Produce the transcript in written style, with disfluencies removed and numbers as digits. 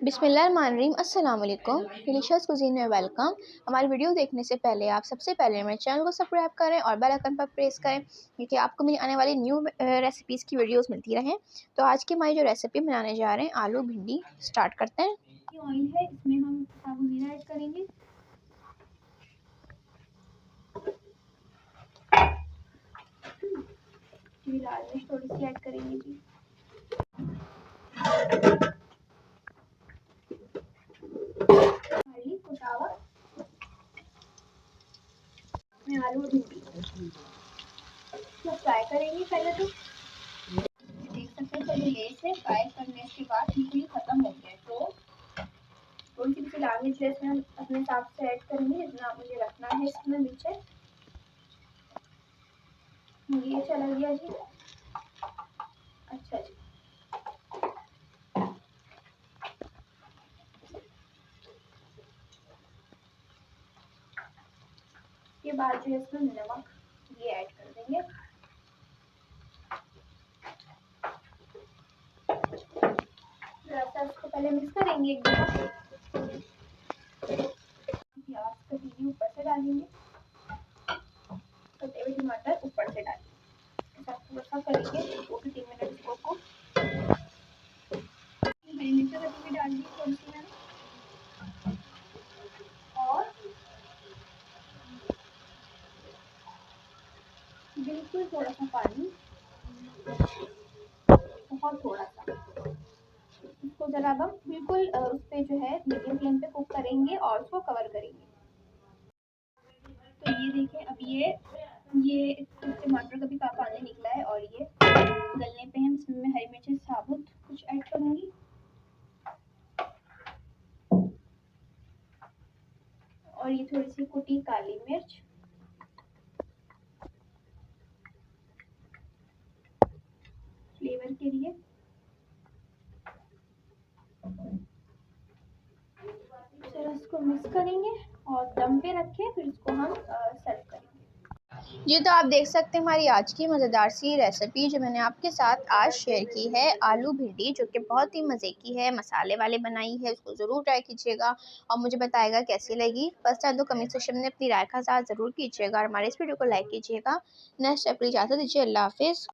बिस्मिल्लाहिर्रहमानिर्रहीम अस्सलाम वालेकुम। डिलीशियस कुज़ीन में वेलकम। हमारी वीडियो देखने से पहले आप सबसे पहले मेरे चैनल को सब्सक्राइब करें और बेल आइकन पर प्रेस करें क्योंकि आपको मेरी आने वाली न्यू रेसिपीज़ की वीडियोस मिलती रहें। तो आज की हमारी जो रेसिपी बनाने जा रहे हैं आलू भिंडी, स्टार्ट करते हैं। ये ऑयल है, इसमें हम साबुत ज़ीरा ऐड करेंगे। जी लाल मिर्च थोड़ी सी ऐड करेंगे जी। कुटावा में आलू और भिंडी फ्राई करेंगे पहले तो। देख सकते हैं पहले लेस है, फ्राई करने के बाद बिल्कुल खत्म हो गया तो थोड़ी सी लाल मिर्च इसमें हम अपने हिसाब से ऐड करेंगे जितना मुझे रखना है इसमें मिर्च। ये चला गया जी। अच्छा जी, के बाद जो है इसमें नमक ये ऐड कर देंगे। थोड़ा इसको पहले मिक्स करेंगे एक दफा। प्याज कटी ऊपर से डालेंगे, कटे हुए टमाटर ऊपर से डालेंगे। थोड़ा सा करेंगे 2 से 3 मिनट इसको। हरी मिर्च कटी हुई डाल दी थोड़ी सी मैंने, और बिल्कुल थोड़ा सा पानी, बहुत थोड़ा सा। इसको जरा हम बिल्कुल उस पे जो है मीडियम फ्लेम पे कुक करेंगे और उसको कवर करेंगे। तो ये देखें अब ये टमाटर का भी पानी निकला है और ये गलने पे हम इसमें हरी मिर्च साबुत कुछ ऐड करूंगी और ये थोड़ी सी कुटी काली मिर्च, फ्लेवर के लिए। फिर इसको मिक्स करेंगे और दम पे रखें, फिर इसको हम सर्व करेंगे। ये तो आप देख सकते हैं हमारी आज की मज़ेदार सी रेसिपी जो मैंने आपके साथ आज शेयर की है, आलू भिंडी, जो कि बहुत ही मज़े की है, मसाले वाले बनाई है। उसको ज़रूर ट्राई कीजिएगा और मुझे बताएगा कैसी लगी। फर्स्ट टाइम तो कमेंट सेक्शन में अपनी राय का साथ ज़रूर कीजिएगा और हमारे इस वीडियो को लाइक कीजिएगा। नेक्स्ट अपनी इजाज़त दीजिए। अल्लाह हाफिज़।